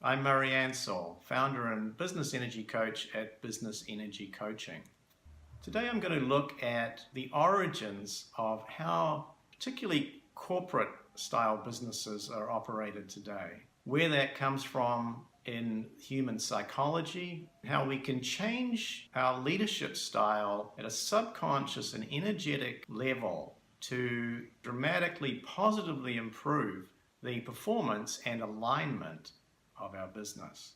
I'm Ansell, founder and business energy coach at Business Energy Coaching. Today I'm going to look at the origins of how particularly corporate style businesses are operated today, where that comes from in human psychology, how we can change our leadership style at a subconscious and energetic level to dramatically positively improve the performance and alignment of our business.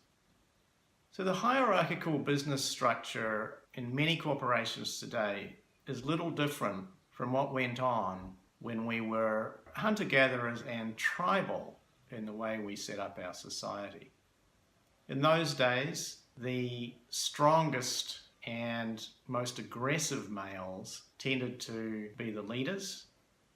So the hierarchical business structure in many corporations today is little different from what went on when we were hunter-gatherers and tribal in the way we set up our society. In those days, the strongest and most aggressive males tended to be the leaders.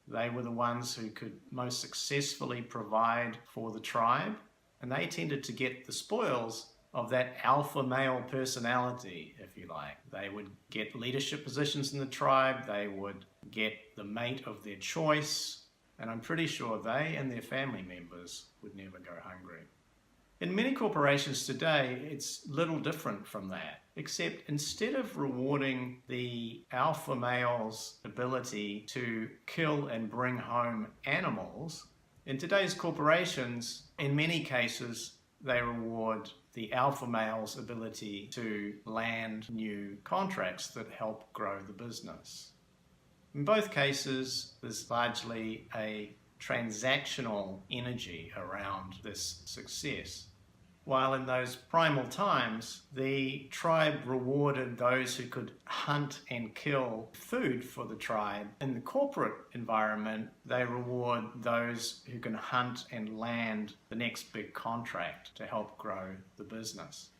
They were the ones who could most successfully provide for the tribe, and they tended to get the spoils of that alpha male personality, if you like. They would get leadership positions in the tribe, they would get the mate of their choice, and I'm pretty sure they and their family members would never go hungry. In many corporations today, it's little different from that, except instead of rewarding the alpha male's ability to kill and bring home animals, in today's corporations, in many cases, they reward the alpha male's ability to land new contracts that help grow the business. In both cases, there's largely a transactional energy around this success. While in those primal times, the tribe rewarded those who could hunt and kill food for the tribe. In the corporate environment, they reward those who can hunt and land the next big contract to help grow the business.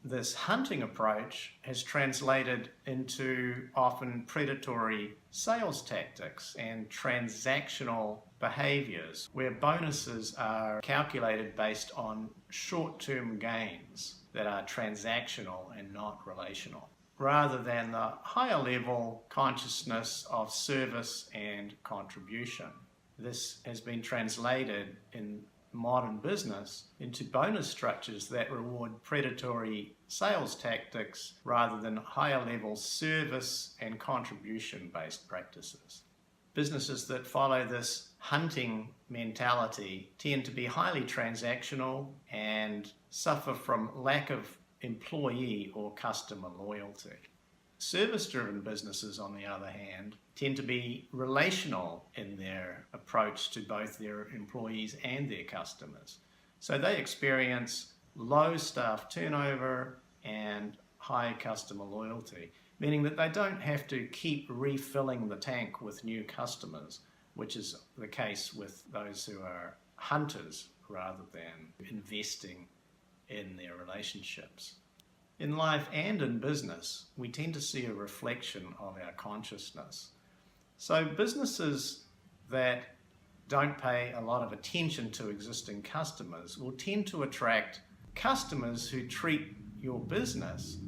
This hunting approach has translated into often predatory sales tactics and transactional behaviors where bonuses are calculated based on short-term gains that are transactional and not relational, rather than the higher level consciousness of service and contribution. This has been translated in modern business into bonus structures that reward predatory sales tactics rather than higher level service and contribution based practices. Businesses that follow this hunting mentality tend to be highly transactional and suffer from lack of employee or customer loyalty. Service-driven businesses, on the other hand, tend to be relational in their approach to both their employees and their customers. So they experience low staff turnover and high customer loyalty, meaning that they don't have to keep refilling the tank with new customers, which is the case with those who are hunters rather than investing in their relationships. In life and in business, we tend to see a reflection of our consciousness. So businesses that don't pay a lot of attention to existing customers will tend to attract customers who treat your business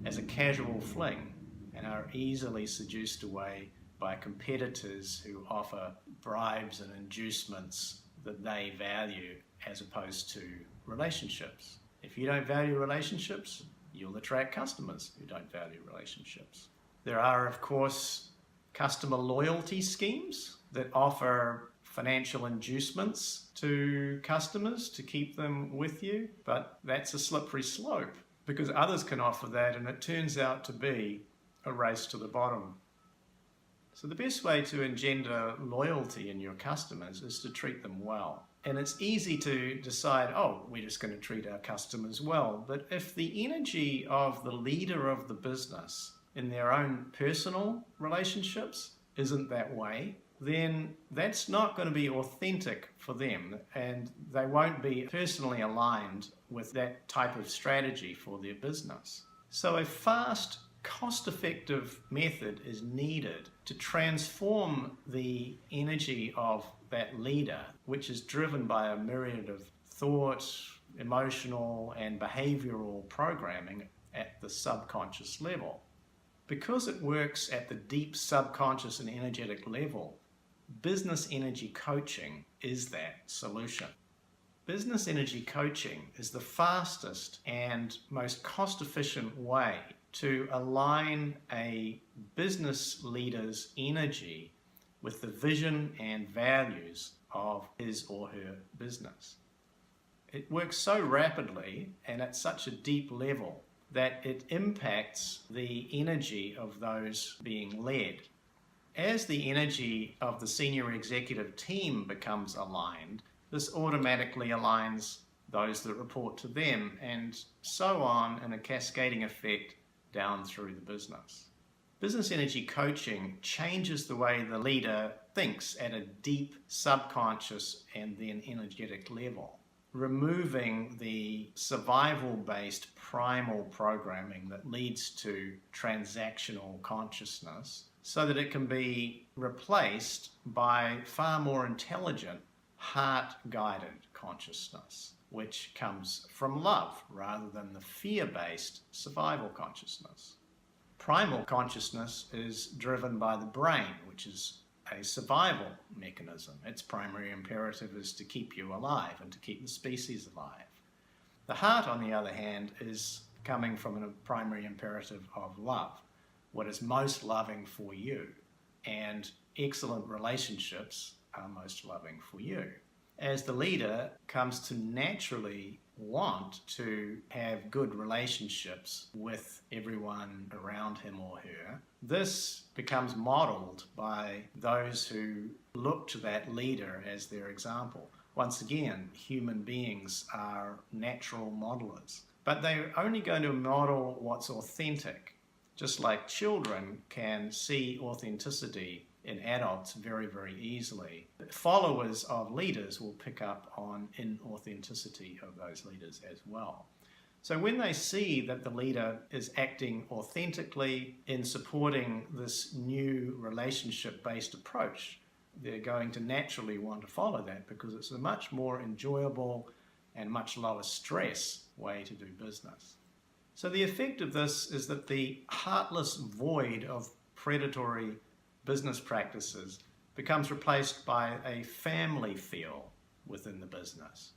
as a casual fling and are easily seduced away by competitors who offer bribes and inducements that they value as opposed to relationships. If you don't value relationships, you'll attract customers who don't value relationships. There are, of course, customer loyalty schemes that offer financial inducements to customers to keep them with you, but that's a slippery slope because others can offer that and it turns out to be a race to the bottom. So the best way to engender loyalty in your customers is to treat them well. And it's easy to decide, oh, we're just going to treat our customers well. But if the energy of the leader of the business in their own personal relationships isn't that way, then that's not going to be authentic for them and they won't be personally aligned with that type of strategy for their business. So a fast, cost-effective method is needed to transform the energy of that leader, which is driven by a myriad of thought, emotional and behavioral programming at the subconscious level. Because it works at the deep subconscious and energetic level, business energy coaching is that solution. Business energy coaching is the fastest and most cost-efficient way to align a business leader's energy with the vision and values of his or her business. It works so rapidly and at such a deep level that it impacts the energy of those being led. As the energy of the senior executive team becomes aligned, this automatically aligns those that report to them, and so on in a cascading effect down through the business. Business energy coaching changes the way the leader thinks at a deep subconscious and then energetic level, removing the survival-based primal programming that leads to transactional consciousness so that it can be replaced by far more intelligent, heart-guided consciousness, which comes from love rather than the fear-based survival consciousness. Primal consciousness is driven by the brain, which is a survival mechanism. Its primary imperative is to keep you alive and to keep the species alive. The heart, on the other hand, is coming from a primary imperative of love, what is most loving for you, and excellent relationships are most loving for you. As the leader comes to naturally want to have good relationships with everyone around him or her, this becomes modeled by those who look to that leader as their example. Once again, human beings are natural modelers, but they're only going to model what's authentic. Just like children can see authenticity in adults very, very easily, followers of leaders will pick up on inauthenticity of those leaders as well. So when they see that the leader is acting authentically in supporting this new relationship-based approach, they're going to naturally want to follow that because it's a much more enjoyable and much lower stress way to do business. So the effect of this is that the heartless void of predatory business practices becomes replaced by a family feel within the business,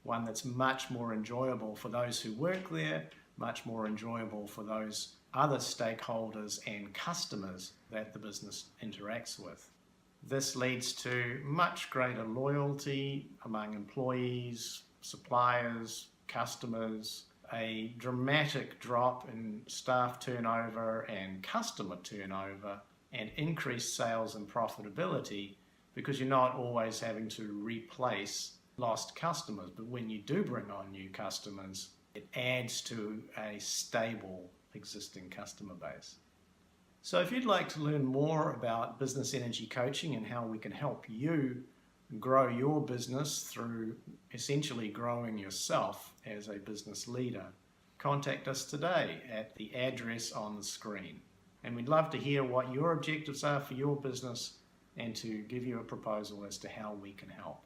one that's much more enjoyable for those who work there, much more enjoyable for those other stakeholders and customers that the business interacts with. This leads to much greater loyalty among employees, suppliers, customers, a dramatic drop in staff turnover and customer turnover, and increased sales and profitability because you're not always having to replace lost customers. But when you do bring on new customers, it adds to a stable existing customer base. So if you'd like to learn more about business energy coaching and how we can help you grow your business through essentially growing yourself as a business leader, contact us today at the address on the screen. And we'd love to hear what your objectives are for your business and to give you a proposal as to how we can help.